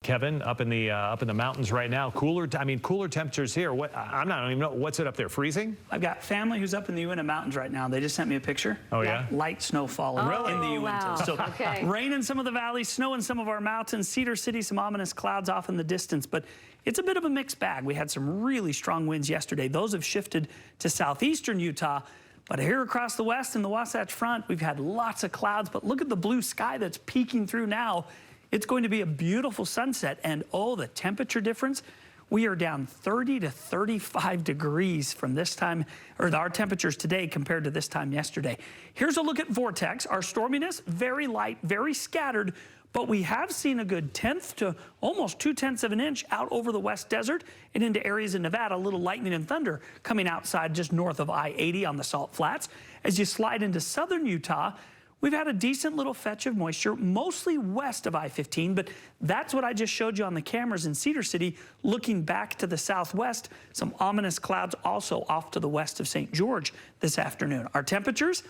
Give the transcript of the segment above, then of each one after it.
Kevin, up in the mountains right now, cooler temperatures here. I don't even know, what's it up there, freezing? I've got family who's up in the Uinta Mountains right now. They just sent me a picture. Oh, yeah? Light snow falling in the Uinta. Wow. So rain in some of the valleys, snow in some of our mountains, Cedar City, some ominous clouds off in the distance, but it's a bit of a mixed bag. We had some really strong winds yesterday. Those have shifted to southeastern Utah. But here across the west in the Wasatch Front, we've had lots of clouds, but look at the blue sky that's peeking through now. It's going to be a beautiful sunset, and oh, the temperature difference. We are down 30 to 35 degrees from this time, or our temperatures today compared to this time yesterday. Here's a look at vortex. Our storminess, very light, very scattered, but we have seen a good 1/10 to almost 2/10 of an inch out over the West Desert and into areas in Nevada. A little lightning and thunder coming outside just north of I-80 on the Salt Flats. As you slide into southern Utah, we've had a decent little fetch of moisture, mostly west of I-15, but that's what I just showed you on the cameras in Cedar City. Looking back to the southwest, some ominous clouds also off to the west of St. George this afternoon. Our temperatures,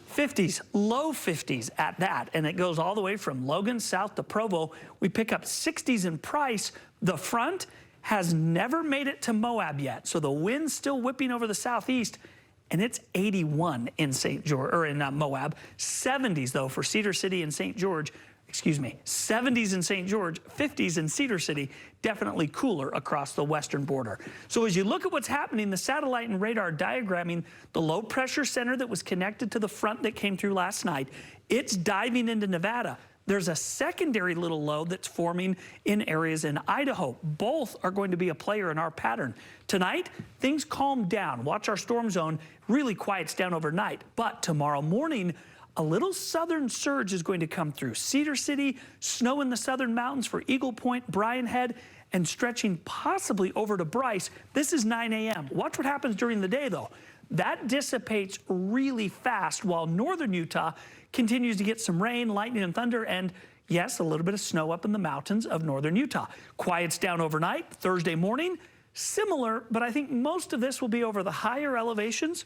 50s, low 50s at that, and it goes all the way from Logan south to Provo. We pick up 60s in Price. The front has never made it to Moab yet, so the wind's still whipping over the southeast, and it's 81 in St. George, or in Moab. 70s though for Cedar City and St. George. Excuse me, 70s in St. George, 50s in Cedar City, definitely cooler across the western border. So as you look at what's happening, the satellite and radar diagramming the low pressure center that was connected to the front that came through last night, it's diving into Nevada. There's a secondary little low that's forming in areas in Idaho. Both are going to be a player in our pattern. Tonight, things calm down. Watch our storm zone, really quiets down overnight. But tomorrow morning, a little southern surge is going to come through. Cedar City, snow in the southern mountains for Eagle Point, Bryan Head, and stretching possibly over to Bryce. This is 9 a.m. Watch what happens during the day, though. That dissipates really fast while northern Utah continues to get some rain, lightning, and thunder, and yes, a little bit of snow up in the mountains of northern Utah. Quiets down overnight. Thursday morning, similar, but I think most of this will be over the higher elevations,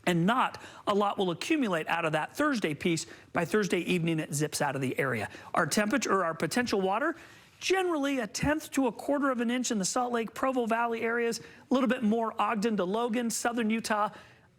and not a lot will accumulate out of that Thursday piece. By Thursday evening, it zips out of the area. Our temperature, or our potential water, generally 1/10 to 1/4 of an inch in the Salt Lake, Provo Valley areas, a little bit more Ogden to Logan, southern Utah,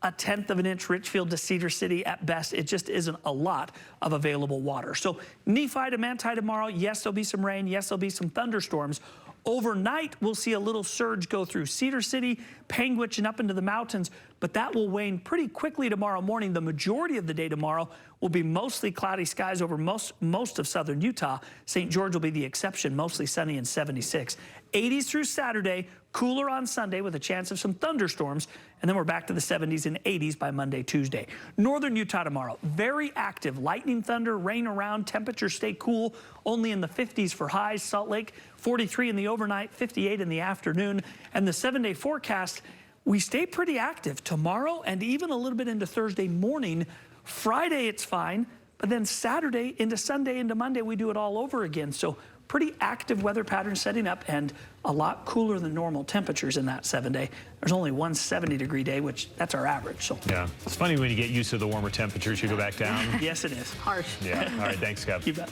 1/10 of an inch Richfield to Cedar City at best. It just isn't a lot of available water. So Nephi to Manti tomorrow, yes, there'll be some rain, yes, there'll be some thunderstorms. Overnight, we'll see a little surge go through Cedar City, Panguitch, and up into the mountains, but that will wane pretty quickly tomorrow morning. The majority of the day tomorrow will be mostly cloudy skies over most of southern Utah. St. George will be the exception, mostly sunny and 76. 80s through Saturday, cooler on Sunday with a chance of some thunderstorms, and then we're back to the 70s and 80s by Monday, Tuesday. Northern Utah tomorrow, very active. Lightning, thunder, rain around, temperatures stay cool, only in the 50s for highs. Salt Lake, 43 in the overnight, 58 in the afternoon. And the 7-day forecast, we stay pretty active tomorrow and even a little bit into Thursday morning. Friday, it's fine, but then Saturday into Sunday into Monday, we do it all over again. So pretty active weather pattern setting up, and a lot cooler than normal temperatures in that 7-day. There's only one 70-degree day, which that's our average. So yeah, it's funny when you get used to the warmer temperatures, you go back down. Yes, it is. Harsh. Yeah. All right, thanks, Kev. You bet.